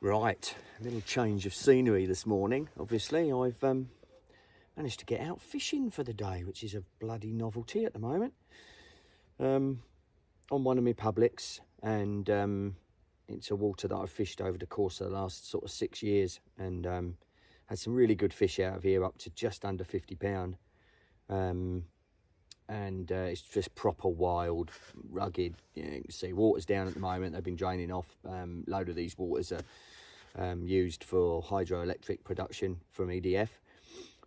Right, a little change of scenery this morning. Obviously, I've managed to get out fishing for the day, which is a bloody novelty at the moment. On one of my publics, and it's a water that I've fished over the course of the last sort of 6 years, and had some really good fish out of here, up to just under £50. And it's just proper wild, rugged. You can see water's down at the moment. They've been draining off. Load of these waters are used for hydroelectric production from EDF,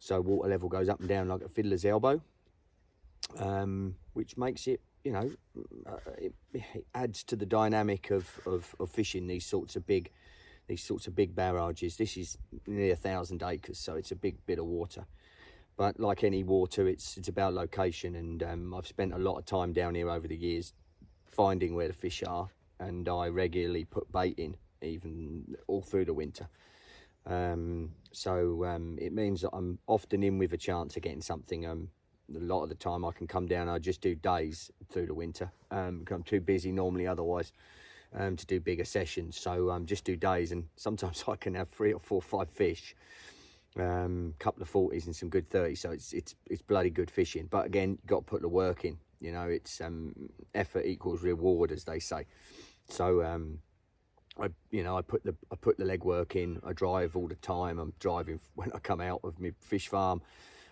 so water level goes up and down like a fiddler's elbow, which makes it, you know, it adds to the dynamic of fishing these sorts of big barrages. This is nearly 1,000 acres, so it's a big bit of water. But like any water, it's about location, and I've spent a lot of time down here over the years finding where the fish are, and I regularly put bait in, even all through the winter. So it means that I'm often in with a chance of getting something. A lot of the time I can come down, I just do days through the winter, because I'm too busy normally otherwise to do bigger sessions. So just do days, and sometimes I can have 3 or 4 or 5 fish, couple of 40s and some good 30s, so it's bloody good fishing. But again, you've got to put the work in, you know. It's effort equals reward, as they say. So I put the legwork in. I drive all the time. I'm driving when I come out of my fish farm.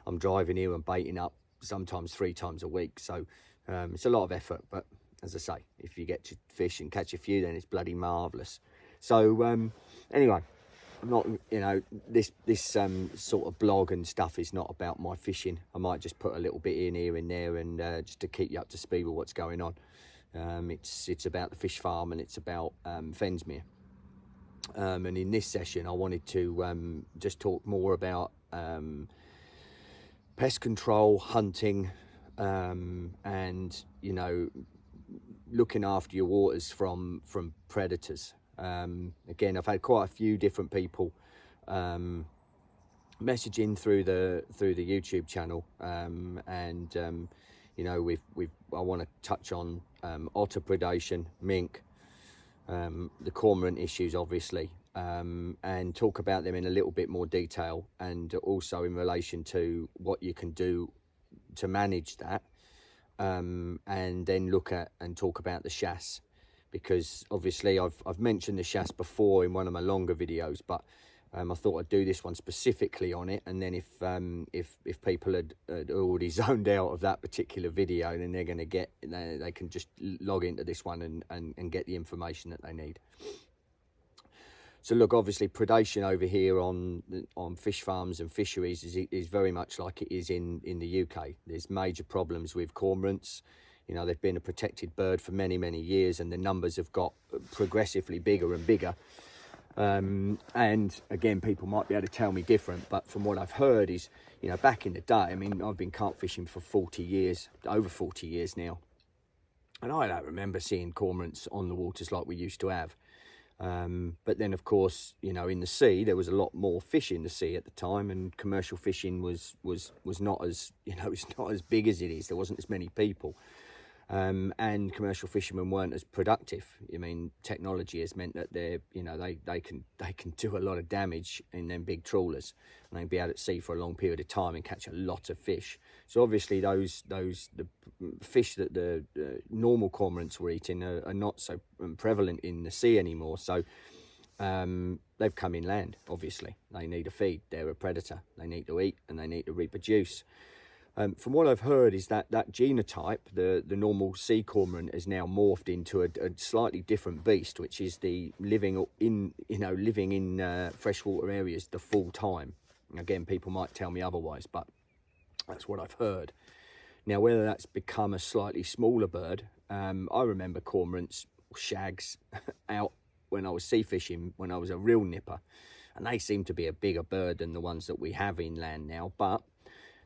I'm driving here and baiting up sometimes 3 times a week. So it's a lot of effort, but as I say, if you get to fish and catch a few, then it's bloody marvellous. So anyway, I'm not, you know, this sort of blog and stuff is not about my fishing. I might just put a little bit in here and there, and just to keep you up to speed with what's going on. It's about the fish farm, and it's about Fensmere. And in this session, I wanted to just talk more about pest control, hunting, and, you know, looking after your waters from predators. Again, I've had quite a few different people messaging through the YouTube channel, and you know, I want to touch on otter predation, mink, the cormorant issues, obviously, and talk about them in a little bit more detail, and also in relation to what you can do to manage that, and then look at and talk about the chasse, because obviously I've mentioned the chasse before in one of my longer videos, but I thought I'd do this one specifically on it, and then if people had already zoned out of that particular video, then they're going to get, they can just log into this one and get the information that they need. So look, obviously predation over here on fish farms and fisheries is very much like it is in the UK. There's major problems with cormorants. You know, they've been a protected bird for many, many years, and the numbers have got progressively bigger and bigger. And again, people might be able to tell me different, but from what I've heard is, you know, back in the day, I mean, I've been carp fishing for 40 years, over 40 years now, and I don't remember seeing cormorants on the waters like we used to have. But then, of course, you know, in the sea, there was a lot more fish in the sea at the time, and commercial fishing was not as, you know, it's not as big as it is. There wasn't as many people. And commercial fishermen weren't as productive. I mean, technology has meant that they're, you know, they can do a lot of damage in them big trawlers, and they can be out at sea for a long period of time and catch a lot of fish. So obviously the fish that the normal cormorants were eating are not so prevalent in the sea anymore. So they've come inland. Obviously, they need a feed. They're a predator. They need to eat and they need to reproduce. From what I've heard is that genotype, the normal sea cormorant, is now morphed into a slightly different beast, which is the living in freshwater areas the full time. Again, people might tell me otherwise, but that's what I've heard. Now, whether that's become a slightly smaller bird, I remember cormorants, shags, out when I was sea fishing, when I was a real nipper, and they seem to be a bigger bird than the ones that we have inland now. But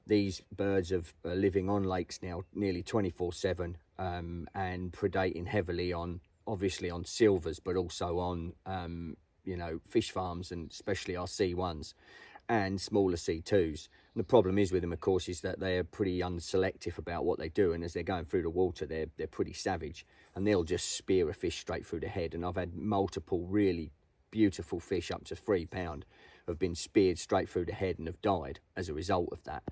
these birds are living on lakes now nearly 24/7, and predating heavily on, obviously, on silvers, but also on, you know, fish farms, and especially our C1s and smaller C2s. And the problem is with them, of course, is that they're pretty unselective about what they do, and as they're going through the water, they're pretty savage, and they'll just spear a fish straight through the head. And I've had multiple really beautiful fish up to £3 have been speared straight through the head and have died as a result of that.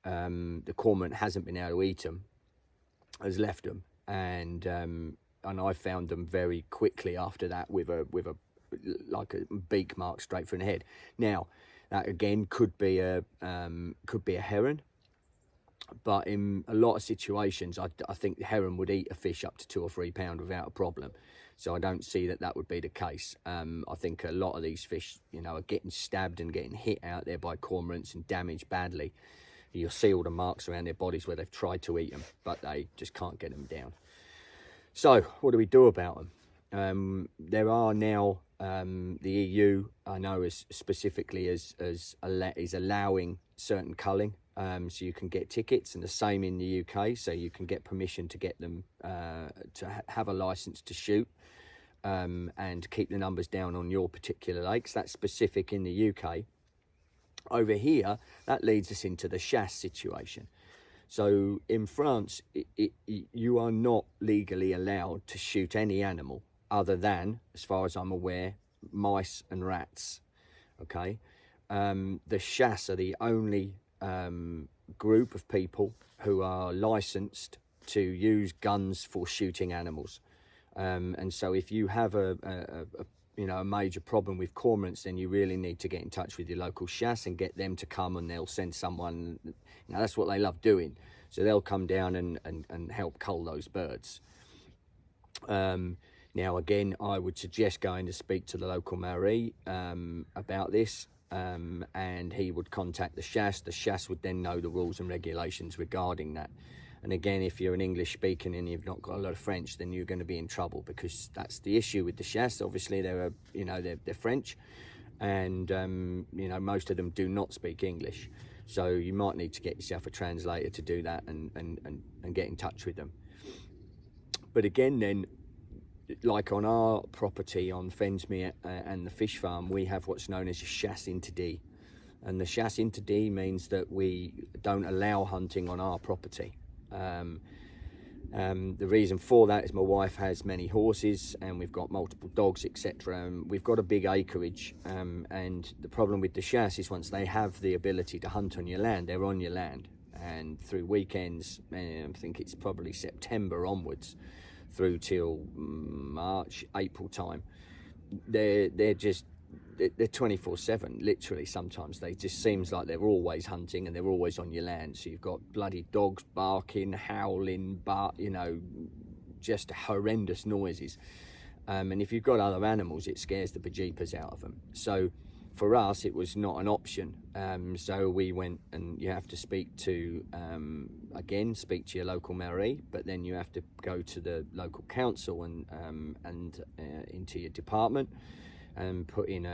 The cormorant hasn't been able to eat them, has left them, and I found them very quickly after that with a like a beak mark straight through the head. Now that again could be a heron, but in a lot of situations I think the heron would eat a fish up to £2 or £3 without a problem, so I don't see that would be the case. I think a lot of these fish, you know, are getting stabbed and getting hit out there by cormorants and damaged badly. You'll see all the marks around their bodies where they've tried to eat them, but they just can't get them down. So what do we do about them? There are now the EU, I know, is specifically is allowing certain culling, so you can get tickets, and the same in the UK, so you can get permission to get them to have a license to shoot and keep the numbers down on your particular lakes. That's specific in the UK. Over here, that leads us into the chasse situation. So in France, you are not legally allowed to shoot any animal other than, as far as I'm aware, mice and rats. Okay, the chasse are the only group of people who are licensed to use guns for shooting animals. And so if you have a major problem with cormorants, then you really need to get in touch with your local chasse and get them to come, and they'll send someone. You know, that's what they love doing. So they'll come down and help cull those birds. Now, again, I would suggest going to speak to the local Mairie about this, and he would contact the chasse. The chasse would then know the rules and regulations regarding that. And again, if you're an English speaking and you've not got a lot of French, then you're going to be in trouble, because that's the issue with the chasse. Obviously, they're French, and most of them do not speak English. So you might need to get yourself a translator to do that and get in touch with them. But again, then, like on our property on Fensmere and the fish farm, we have what's known as a chasse interdit. And the chasse interdit means that we don't allow hunting on our property. The reason for that is my wife has many horses, and we've got multiple dogs, etc. We've got a big acreage, and the problem with the chasse is once they have the ability to hunt on your land, they're on your land. And through weekends, I think it's probably September onwards, through till March, April time, they're 24/7, literally. Sometimes they just seems like they're always hunting and they're always on your land. So you've got bloody dogs barking, howling, but just horrendous noises. And if you've got other animals, it scares the bejeepers out of them. So for us, it was not an option. So we went, and you have to speak to your local Mairie, but then you have to go to the local council and into your department and put in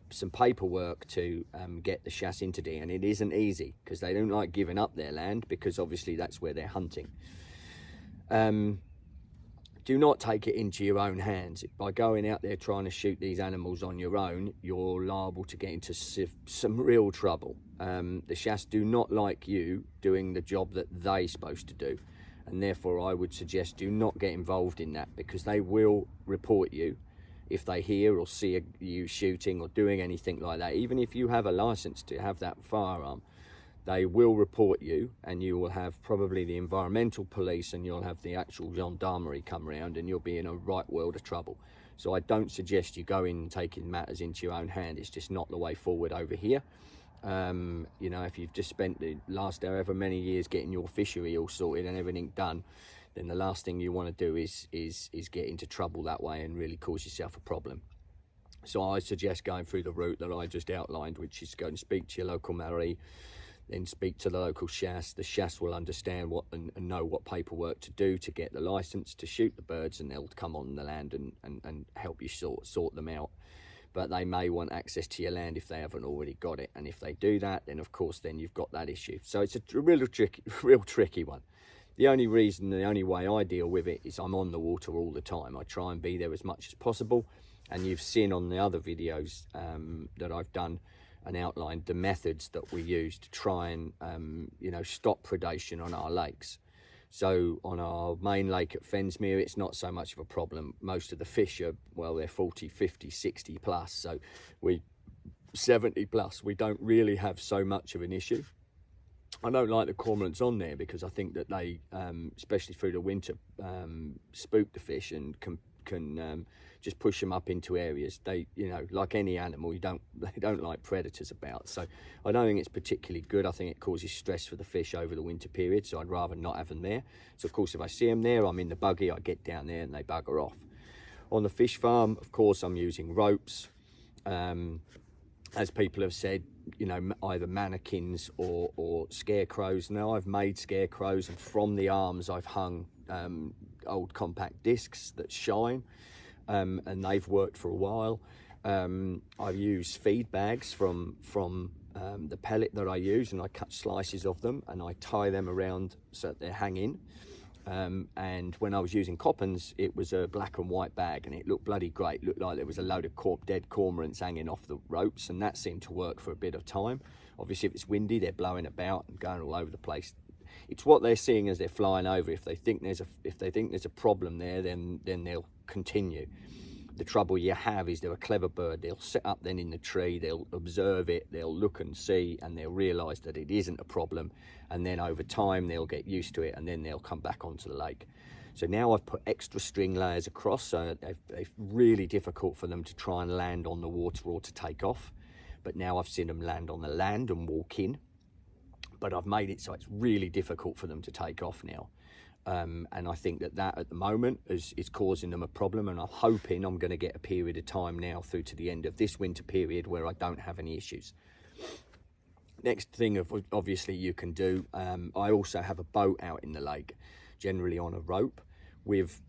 some paperwork to get the chasse interdit. And it isn't easy, because they don't like giving up their land, because obviously that's where they're hunting. Do not take it into your own hands. By going out there trying to shoot these animals on your own, you're liable to get into some real trouble. The chasse do not like you doing the job that they're supposed to do, and therefore I would suggest do not get involved in that, because they will report you if they hear or see you shooting or doing anything like that. Even if you have a license to have that firearm, they will report you, and you will have probably the environmental police, and you'll have the actual gendarmerie come around, and you'll be in a right world of trouble. So I don't suggest you go in taking matters into your own hand. It's just not the way forward over here. If you've just spent the last however many years getting your fishery all sorted and everything done, then the last thing you want to do is get into trouble that way and really cause yourself a problem. So I suggest going through the route that I just outlined, which is go and speak to your local Mairie, then speak to the local chasse. The chasse will understand and know what paperwork to do to get the license to shoot the birds, and they'll come on the land and help you sort them out. But they may want access to your land if they haven't already got it, and if they do that, then of course then you've got that issue. So it's a real tricky one. The only way I deal with it is I'm on the water all the time. I try and be there as much as possible, and you've seen on the other videos that I've done and outlined the methods that we use to try and stop predation on our lakes. So on our main lake at Fensmere, it's not so much of a problem. Most of the fish are, well, they're 40, 50, 60 plus. So 70 plus, we don't really have so much of an issue. I don't like the cormorants on there because I think that they, especially through the winter, spook the fish and can just push them up into areas. They, you know, like any animal, they don't like predators about. So I don't think it's particularly good. I think it causes stress for the fish over the winter period. So I'd rather not have them there. So of course, if I see them there, I'm in the buggy. I get down there and they bugger off. On the fish farm, of course, I'm using ropes. As people have said, you know, either mannequins or scarecrows. Now I've made scarecrows, and from the arms I've hung old compact discs that shine, and they've worked for a while. I've used feed bags from the pellet that I use, and I cut slices of them and I tie them around so that they're hanging. And when I was using coppins, it was a black and white bag, and it looked bloody great. It looked like there was a load of dead cormorants hanging off the ropes, and that seemed to work for a bit of time. Obviously, if it's windy, they're blowing about and going all over the place. It's what they're seeing as they're flying over. If they think there's a problem there, then they'll continue. The trouble you have is they're a clever bird. They'll sit up then in the tree, they'll observe it, they'll look and see, and they'll realise that it isn't a problem. And then over time, they'll get used to it, and then they'll come back onto the lake. So now I've put extra string layers across, so it's really difficult for them to try and land on the water or to take off. But now I've seen them land on the land and walk in. But I've made it so it's really difficult for them to take off now. And I think that at the moment is causing them a problem, and I'm hoping I'm going to get a period of time now through to the end of this winter period where I don't have any issues. Next thing obviously you can do, I also have a boat out in the lake, generally on a rope, with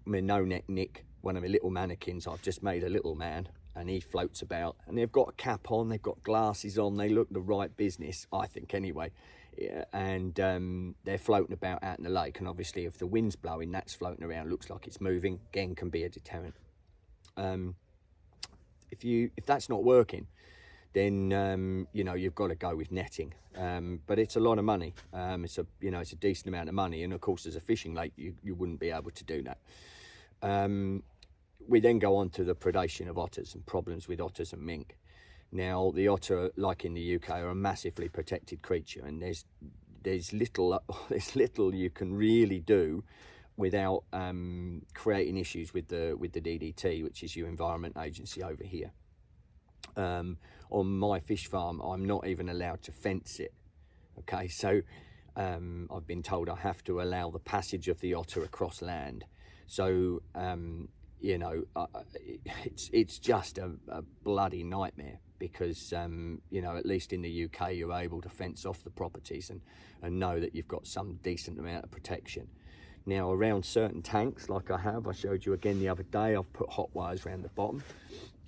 my no-neck Nick, one of my little mannequins. I've just made a little man, and he floats about, and they've got a cap on, they've got glasses on, they look the right business, I think anyway. Yeah, and they're floating about out in the lake, and obviously if the wind's blowing, that's floating around, looks like it's moving, again can be a deterrent. If that's not working, then you know, you've got to go with netting, but it's a lot of money. It's a decent amount of money, and of course as a fishing lake you wouldn't be able to do that. We then go on to the predation of otters and problems with otters and mink. Now, the otter, like in the UK, are a massively protected creature, and there's little you can really do without creating issues with the DDT, which is your Environment Agency over here. On my fish farm, I'm not even allowed to fence it. Okay, so I've been told I have to allow the passage of the otter across land. So you know, it's just a bloody nightmare, because you know, at least in the UK you're able to fence off the properties and know that you've got some decent amount of protection. Now, around certain tanks, like I showed you again the other day, I've put hot wires around the bottom,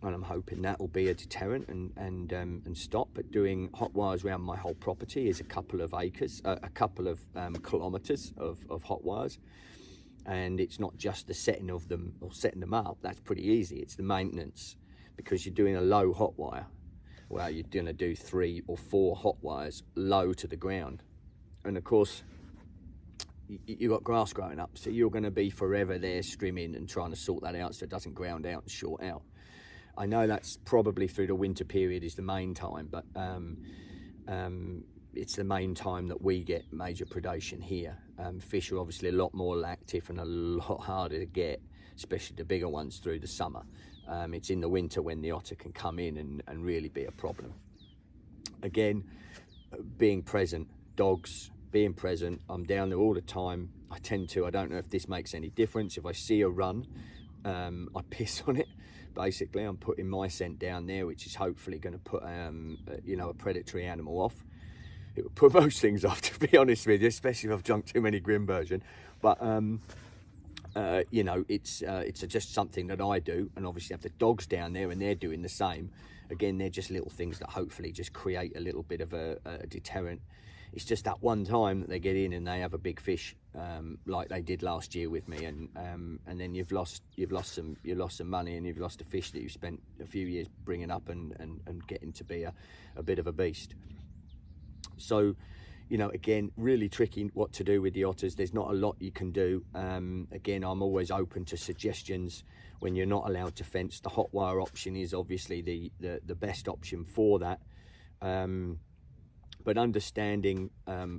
and I'm hoping that will be a deterrent and stop. But doing hot wires around my whole property is a couple of acres, a couple of kilometres of hot wires. And it's not just the setting of them or setting them up, that's pretty easy. It's the maintenance, because you're doing a low hot wire. Well, you're going to do 3 or 4 hot wires low to the ground. And of course, you've got grass growing up, so you're going to be forever there strimming and trying to sort that out so it doesn't ground out and short out. I know that's probably through the winter period is the main time, but it's the main time that we get major predation here. Fish are obviously a lot more active and a lot harder to get, especially the bigger ones through the summer. It's in the winter when the otter can come in and really be a problem. Again, being present, dogs, being present, I'm down there all the time. I don't know if this makes any difference. If I see a run, I piss on it. Basically, I'm putting my scent down there, which is hopefully going to put you know, a predatory animal off. It will put most things off, to be honest with you, especially if I've drunk too many Grimbergen. But you know, it's just something that I do, and obviously have the dogs down there and they're doing the same. Again, they're just little things that hopefully just create a little bit of a deterrent. It's just that one time that they get in and they have a big fish, like they did last year with me, and then you've lost some money, and you've lost a fish that you spent a few years bringing up and getting to be a bit of a beast. So, you know, again, really tricky what to do with the otters. There's not a lot you can do. Again, I'm always open to suggestions when you're not allowed to fence. The hot wire option is obviously the best option for that. But understanding,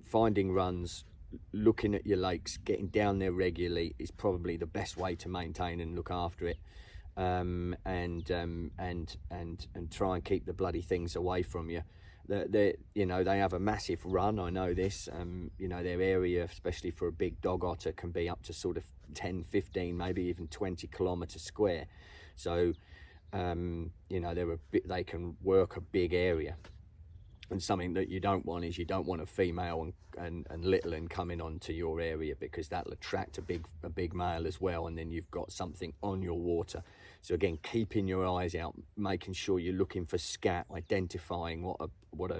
finding runs, looking at your lakes, getting down there regularly is probably the best way to maintain and look after it. And try and keep the bloody things away from you. You know, they have a massive run, I know this. You know, their area, especially for a big dog otter, can be up to sort of 10, 15, maybe even 20 kilometers square. So you know, they can work a big area. And something that you don't want is, you don't want a female and littling coming onto your area, because that'll attract a big male as well, and then you've got something on your water. So again, keeping your eyes out, making sure you're looking for scat, identifying what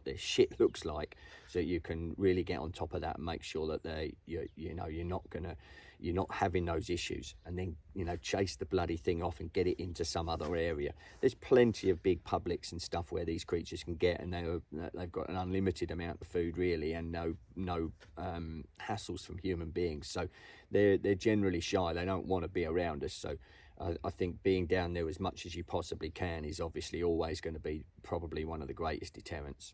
their shit looks like, so you can really get on top of that and make sure that you're not having those issues, and then, you know, chase the bloody thing off and get it into some other area. There's plenty of big publics and stuff where these creatures can get, and they've got an unlimited amount of food really, and no hassles from human beings. So they're generally shy. They don't want to be around us. So I think being down there as much as you possibly can is obviously always going to be probably one of the greatest deterrents.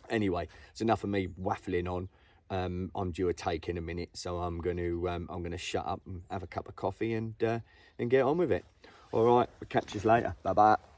Anyway, it's enough of me waffling on. I'm due a take in a minute, so I'm going to shut up and have a cup of coffee and get on with it. All right, we'll catch you later. Bye bye.